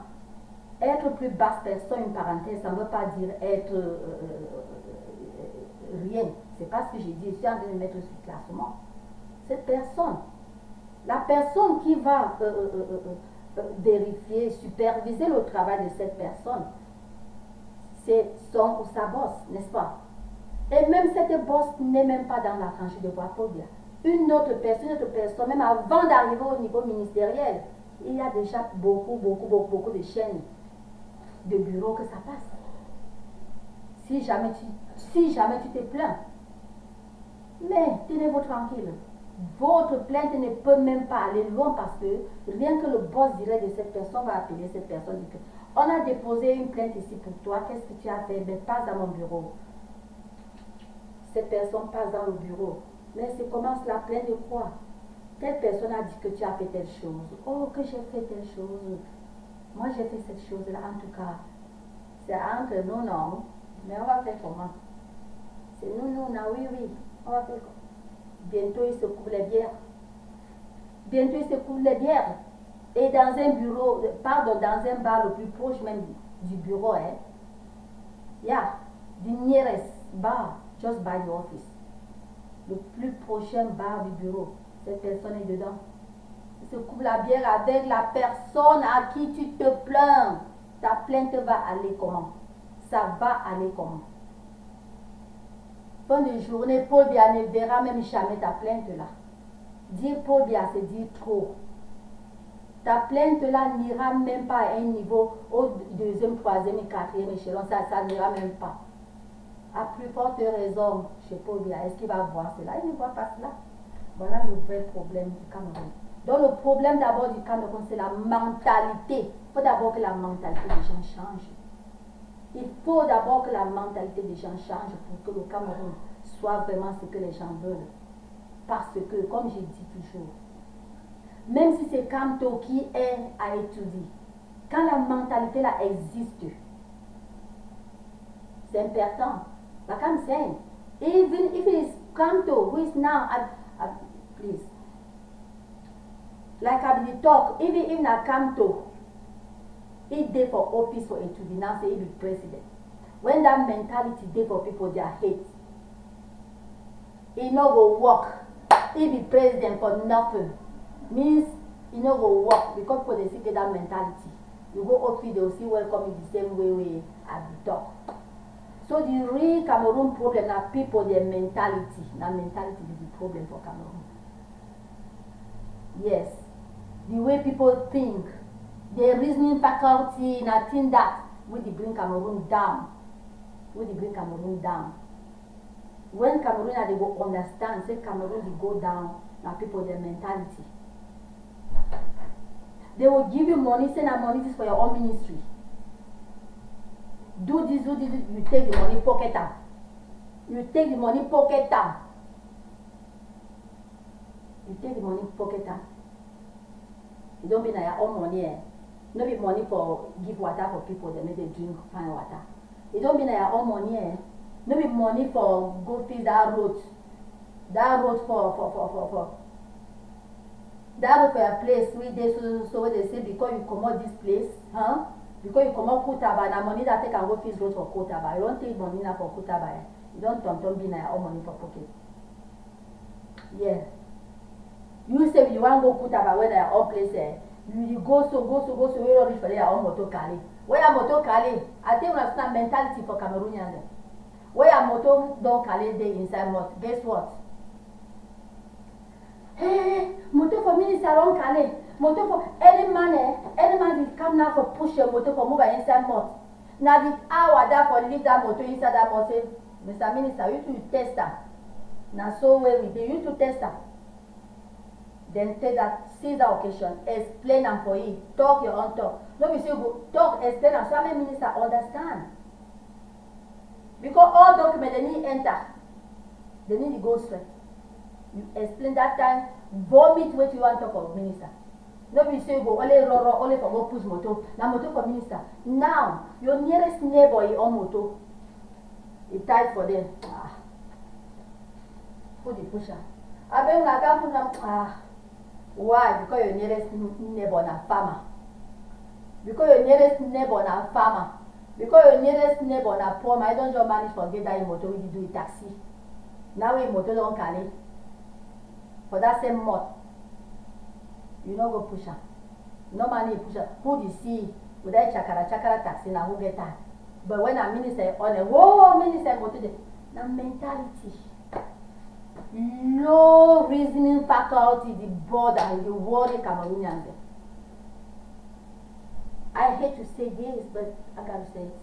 [SPEAKER 1] Être plus basse personne, une parenthèse, ça ne veut pas dire être rien. C'est pas ce que j'ai dit. Je suis en train de mettre sur le classement. Cette personne, la personne qui va vérifier, superviser le travail de cette personne, c'est son ou sa boss, n'est-ce pas? Et même cette boss n'est même pas dans la rangée de voie Paul Biya. Une autre personne, même avant d'arriver au niveau ministériel, il y a déjà beaucoup de chaînes de bureaux que ça passe. Si jamais tu te plains, mais tenez-vous tranquille. Votre plainte ne peut même pas aller loin parce que rien que le boss direct de cette personne va appeler cette personne. On a déposé une plainte ici pour toi, qu'est-ce que tu as fait? Mais passe dans mon bureau. Cette personne passe dans le bureau. Mais c'est commence la plainte de quoi? Telle personne a dit que tu as fait telle chose. Oh, que j'ai fait telle chose. Moi, j'ai fait cette chose-là, en tout cas. C'est entre nous, non. Mais on va faire comment? C'est nous, non, oui. On va faire comment? Bientôt, il se couvre les bières. Bientôt, il se couvre les bières. Et dans un bureau, dans un bar le plus proche même du bureau, il y a the nearest bar just by the office. Le plus prochain bar du bureau. Cette personne est dedans. Il se couvre la bière avec la personne à qui tu te plains. Ta plainte va aller comment? Ça va aller comment? Fin de journée, Paul Biya ne verra même jamais ta plainte là. Dire Paul Biya, c'est dire trop. Ta plainte là n'ira même pas à un niveau au deuxième, troisième et quatrième échelon. Ça n'ira même pas. À plus forte raison, chez Paul Biya, est-ce qu'il va voir cela? Il ne voit pas cela. Voilà le vrai problème du Cameroun. Donc le problème d'abord du Cameroun, c'est la mentalité. Il faut d'abord que la mentalité des gens change. Il faut d'abord que la mentalité des gens change pour que le Cameroun soit vraiment ce que les gens veulent. Parce que, comme je dis toujours, même si c'est Kamto qui est à étudier, quand la mentalité là existe, c'est important. Like I'm saying, even if it is Kamto who is now please, like I will talk, even if na Kamto, it dey for office for étudier, now say he be president. When that mentality dey for people, they are hate. He no go work. He be president for nothing. Means he no go work because people dey still get that mentality. You go office, they will still welcome you the same way as we talk. So the real Cameroon problem na people, their mentality. Na mentality is the problem for Cameroon. Yes. the way people think, their reasoning faculty, and I think that we bring Cameroon down. We bring Cameroon down. When Cameroon they go understand, say Cameroon they go down, now people their mentality. They will give you money, send out money for your own ministry. Do this, you take the money, pocket down. You take the money, pocket down. You take the money, pocket down. You don't be na your own money. No be money for give water for people, they make them drink fine water. You don't be na your own money. No be money for go fix that road. That road for that road for your place we dey so they say because you comot this place, huh? Because you comot Kutaba, na money that take and go fix road for Kutaba. You don't take money now for Kutaba. You don't be na your own money for pocket. Yeah. You say you want go Kutaba when your own place you go so we don't reach for your own motor carry. Where your motor carry? I think we have some mentality for Cameroonians. Where your motor don't carry dey inside mouth. Guess what? Hey, motor for minister don't carry. Motor for any man will come now for push your motor for move inside mouth. Now the hour that for leave that motor inside that mouth say, Mr. Minister, you to test that. Now so where we dey, you to test that. Then take that, seize that occasion, explain them for you, talk your own talk. No be say go talk, explain them so many minister understand. Because all documents they need enter, they need to go straight. You explain that time, vomit what you want to talk of minister. No be say go only roro, only for go push motor. Now motor for minister. Now your nearest neighbor is on motor. It tight for them. Who the pusher? I bet when I come push them. Why? Because your nearest neighbor na farmer. Because your nearest neighbor na farmer. Because your nearest neighbor na poor man, I don't just manage for get that motor we do a taxi. Now we motor don't carry. For that same month, you no go push am. No money push am. Who dey see with that chakara taxi na who get that? But when a minister on a whoa minister motor dey, na mentality. No reasoning faculty, the border, the worry Cameroonians. I hate to say this, but I gotta say it.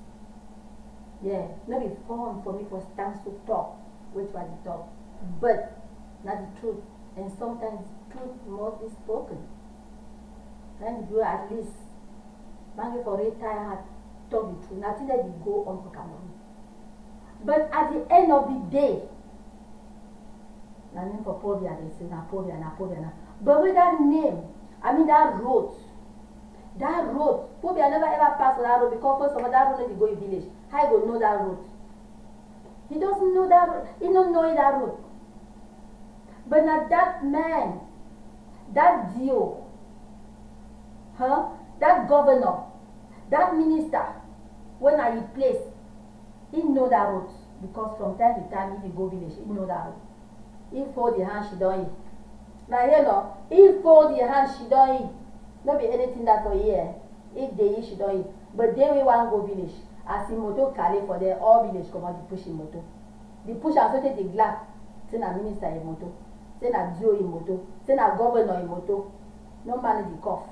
[SPEAKER 1] Yeah, no be fun for me for stand to talk, which was the talk, but not the truth. And sometimes truth must be spoken. And you at least, maybe for retire, talk the truth. Nothing that you go on for Cameroon. But at the end of the day, na name for Povia, they say na Povia. But with that name, I mean that road, Povia never ever passed that road because first of all that road is go in village. How you go know that road? He doesn't know that road. He don't know that road. But now that man, that DO, that governor, that minister, when I replace, he know that road because from time to time if you go village, he know that road. He fold the hand she don't eat. Now you know, he fold the hand she don't eat. Not be anything that for here. If they eat she don't eat. But then we want go village. As the motor carry for there, all village come out the pushing motor. The push and so take the glass. Say na minister in motor. Say na DO in motor. Say na governor in motor. No man the cough.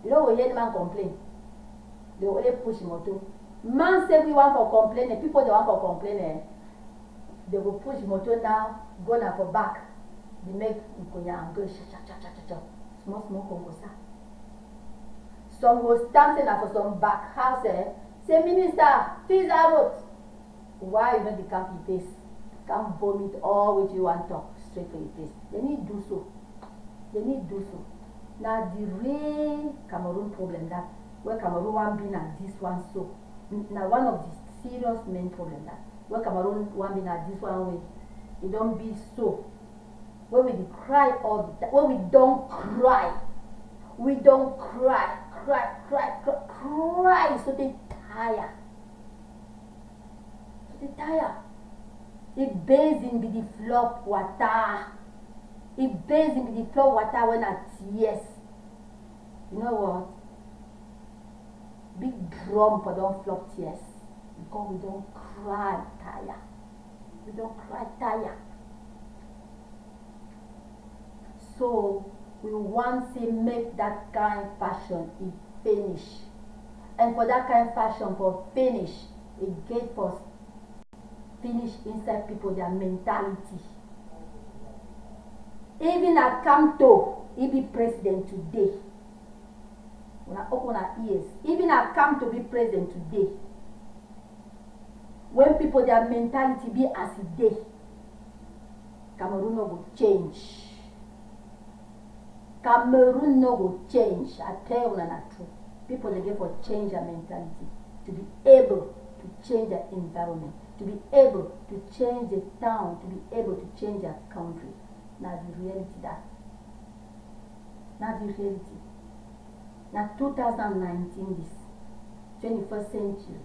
[SPEAKER 1] You know we hear the man complain. They only push motor. Man say we want for complaining. People they want for complaining. They will push motor now, go now for back. They make Nkonya and go cha. Small Congo sa. Some will stand now for some back house. Say minister, fix that road. Why you know they can't be face? Can't vomit all which you want to talk straight for your face. They need do so. Now the real Cameroon problem that where Cameroon one be now this one so. Now one of the serious main problem that where Cameroon one be now this one way. It don't be so. When we cry all the time, when we don't cry, so they tire. It bathing be the flop water. It bathing be the flop water when I tears. You know what? Big drum for don't flop tears. Because we don't cry tire. So we want to make that kind fashion it finish. And for that kind of fashion for finish, it get for finish inside people their mentality. Even at Kamto, he be president today. When I open our ears, even at Kamto be president today. When people their mentality be as it dey, Cameroon no go change. Cameroon no go change. I tell you the truth. People they get for change their mentality, to be able to change their environment, to be able to change the town, to be able to change their country. Now the reality that. Now the reality. Now 2019 this 21st century.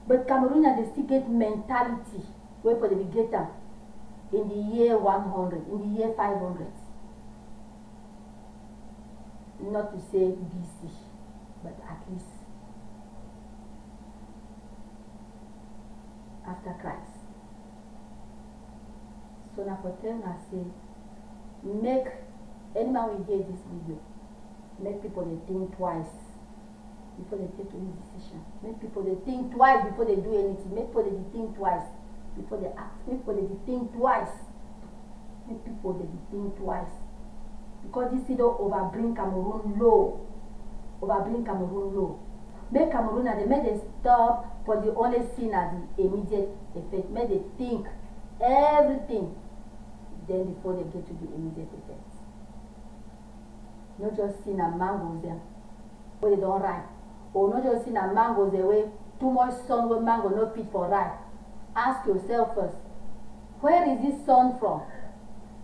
[SPEAKER 1] But Cameroon they still get mentality where for they get them in the year 100, in the year 500. Not to say BC, but at least after Christ. So now for them I say, make anyone will hear this video, make people they think twice before they take any decision. Make people they think twice before they do anything. Make people they think twice before they act. Make people they think twice. Make people they think twice. Because this don't overbring Cameroon low. Overbring Cameroon low. Make Cameroon and they make them stop for the only sin as the immediate effect. Make they think everything then before they get to the immediate effect. Not just sin and mangoes there where they don't ripe. Or not just sin and mangoes there where too much sun where mango not fit for ripe. Ask yourself first, where is this sun from?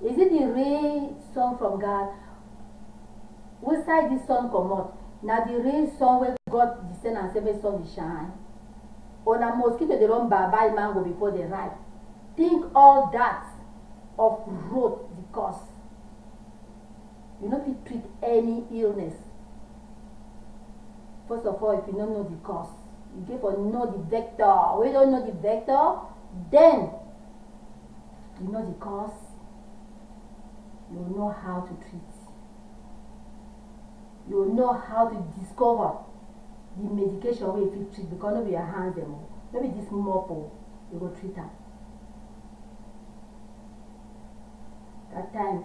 [SPEAKER 1] Is it the ray sun from God? Which side this sun come out? Now the ray sun where God descend and say the sun is shine. Or na mosquito they don't buy mango before they ripe. Think all that of road the cause. You know if you treat any illness. First of all, if you don't know the cause, you get for know the vector. When you don't know the vector, then you know the cause. You will know how to treat. You will know how to discover the medication where you treat because no be your hands them. Maybe this mop you go treat them. That time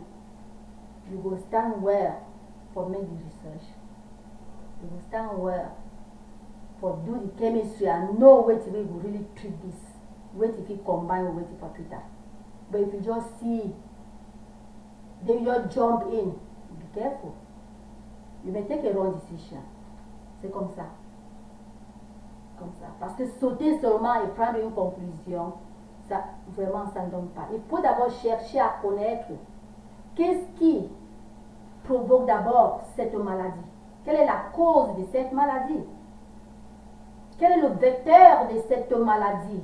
[SPEAKER 1] you go stand well for make the research. You go stand well for do the chemistry and know what we will really treat this. Wait if you combine with it for treat that. But if you just see, then you just jump in. Be careful. You may take a wrong decision. C'est comme ça. Comme ça. Parce que sauter seulement et prendre une conclusion, ça vraiment ça ne donne pas. Il faut d'abord chercher à connaître qu'est-ce qui provoque d'abord cette maladie. Quelle est la cause de cette maladie? Quel est le vecteur de cette maladie?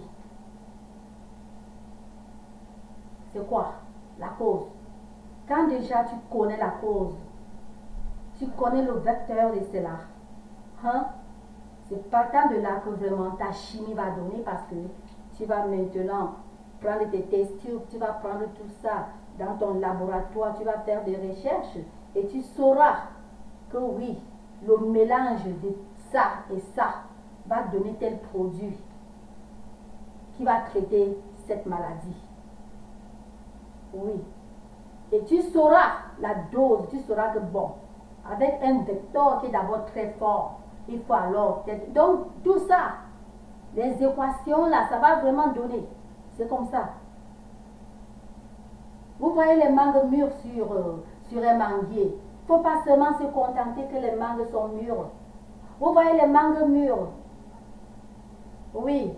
[SPEAKER 1] C'est quoi la cause? Quand déjà tu connais la cause, tu connais le vecteur de cela, hein? C'est partant de là que vraiment ta chimie va donner parce que tu vas maintenant prendre tes tests tubes, tu vas prendre tout ça dans ton laboratoire, tu vas faire des recherches et tu sauras que oui, le mélange de ça et ça va donner tel produit qui va traiter cette maladie. Oui. Et tu sauras la dose, tu sauras que bon, avec un vecteur qui est d'abord très fort, il faut alors... Donc, tout ça, les équations là, ça va vraiment donner. C'est comme ça. Vous voyez les mangues mûres sur un manguier. Il ne faut pas seulement se contenter que les mangues sont mûres. Vous voyez les mangues mûres. Oui.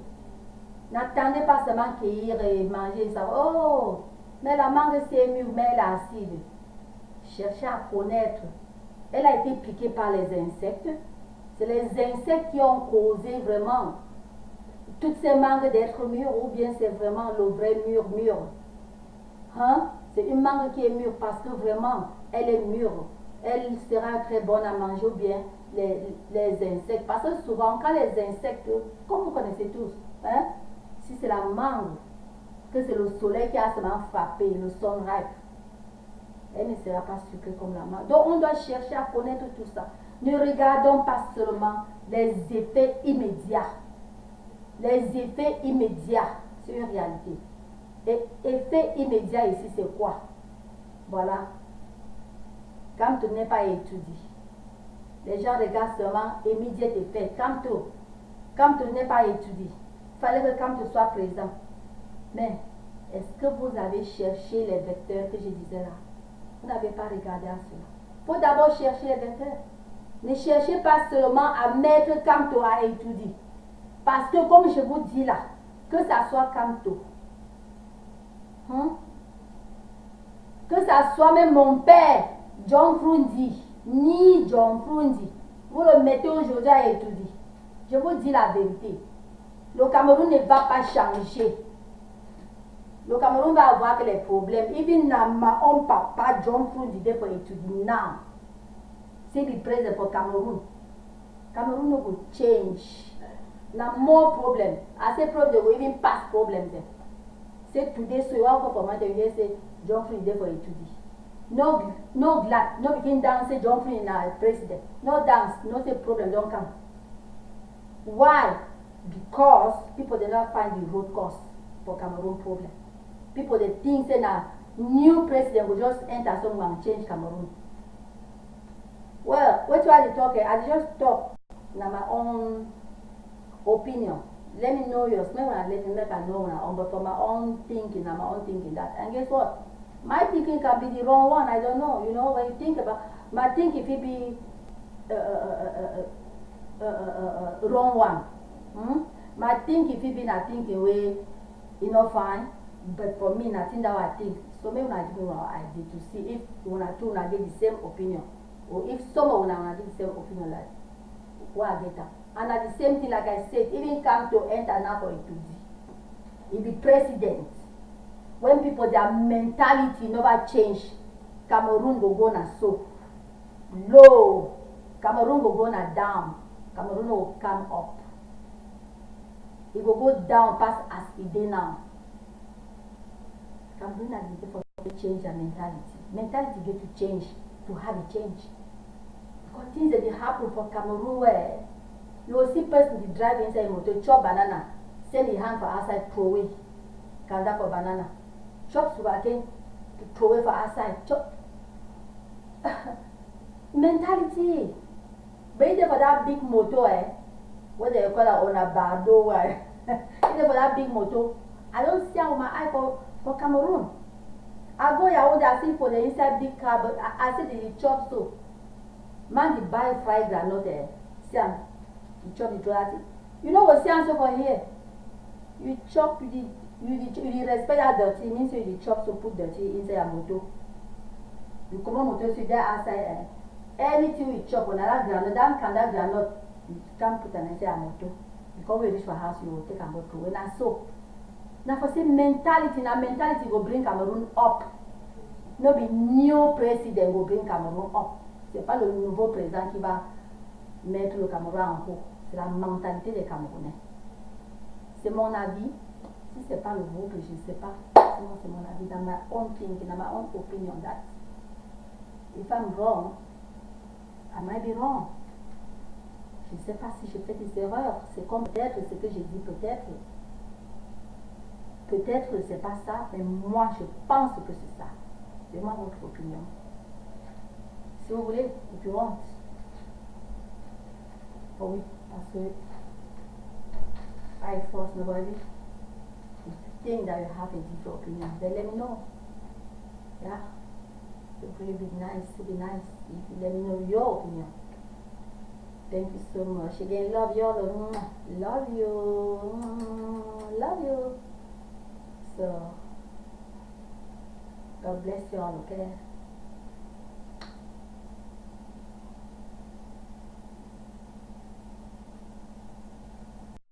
[SPEAKER 1] N'attendez pas seulement cueillir et manger ça. Oh, mais la mangue c'est mûre, mais elle est acide. Cherchez à connaître. Elle a été piquée par les insectes. C'est les insectes qui ont causé vraiment toutes ces mangues d'être mûres ou bien c'est vraiment le vrai mûr. Hein? C'est une mangue qui est mûre parce que vraiment elle est mûre. Elle sera très bonne à manger ou bien les insectes. Parce que souvent quand les insectes, comme vous connaissez tous, hein? Si c'est la mangue, que c'est le soleil qui a seulement frappé, le sunrise, elle ne sera pas sucrée comme la mangue. Donc on doit chercher à connaître tout ça. Ne regardons pas seulement les effets immédiats. Les effets immédiats, c'est une réalité. Et effet immédiat ici, c'est quoi? Voilà. Quand tu n'es pas étudié, les gens regardent seulement immédiat effet. Quand tu n'es pas étudié, il fallait que quand tu sois présent. Mais est-ce que vous avez cherché les vecteurs que je disais là? Vous n'avez pas regardé à cela. Il faut d'abord chercher les vecteurs. Ne cherchez pas seulement à mettre quand tu as étudié. Parce que comme je vous dis là, que ça soit Kanto, que ça soit même mon père, John Frundi, ni John Frundi, vous le mettez aujourd'hui à étudier. Je vous dis la vérité. Le Cameroun ne va pas changer. Le Cameroun va avoir que les problèmes. Even my own papa, John Frundi, for étudier now. C'est le président pour Cameroun. Cameroun will change. Now more problem. I say problem, they will even pass problems there. Say today, so you want to go for Monday, you say John Frundi there for étudier. No glad, no begin dance, say John Frundi na president. No dance, no say problem don't come. Why? Because people did not find the root cause for Cameroon problem. People they think say na new president will just enter somewhere and change Cameroon. Well, what are you talking? I just talk na my own opinion. Let me know yours. Maybe I let me make I know now, but for my own thinking, na my own thinking that. And guess what? My thinking can be the wrong one. I don't know. You know, when you think about my thinking, if it be wrong one. My thinking, if it be not thinking way, you know, fine. But for me, nothing that I think. So maybe I give what I did to see if one or two get the same opinion, or if some of them get the same opinion like what I get. And at the same thing, like I said, even come to enter now for it to be. It be president. When people their mentality never change, Cameroon will go na so low. Cameroon will go na down. Cameroon will come up. It will go down past as it did now. Cameroon has been for change their mentality. Mentality get to change to have a change. Because things that happen for Cameroon where you will see person to drive inside a motor, chop banana, send the hand for outside, throw away. Kanda for banana. Chop sugarcane, to throw away for outside. Chop. Mentality. But for that big motor, what they call it on a bardo, either for that big motor, I don't see out my eye for Cameroon. I go here, I see for the inside big car, but I see the chop so. Man, the buy fried granite there. Siam, you chop the toilet. You know what Siam so for here? You chop, you respect that dirty, means you chop so put dirty inside a motor. You come on motor, so there outside. Anything you chop on that granite, that granite, you can't put an inside a motor. Because we reach for house, you will take and go through. And so, now for say mentality, now mentality will bring Cameroon up. No be new president will bring Cameroon up. C'est pas le nouveau président qui va mettre le Cameroun en haut. C'est la mentalité des Camerounais. C'est mon avis. Si c'est pas le vôtre, je ne sais pas. Sinon c'est mon avis, dans ma own thinking, dans ma own opinion that if I'm wrong, I might be wrong. Je ne sais pas si je fais des erreurs. C'est comme peut-être ce que j'ai dit, peut-être. Peut-être c'est pas ça, mais moi je pense que c'est ça. C'est moi votre opinion. Si vous voulez, if you want. Oh oui, parce que I force nobody. If you think that you have a different opinion, then let me know. Yeah? It would really be nice if you let me know your opinion. Thank you so much. Again, love you all. Love you. Love you. So, God bless you all, okay?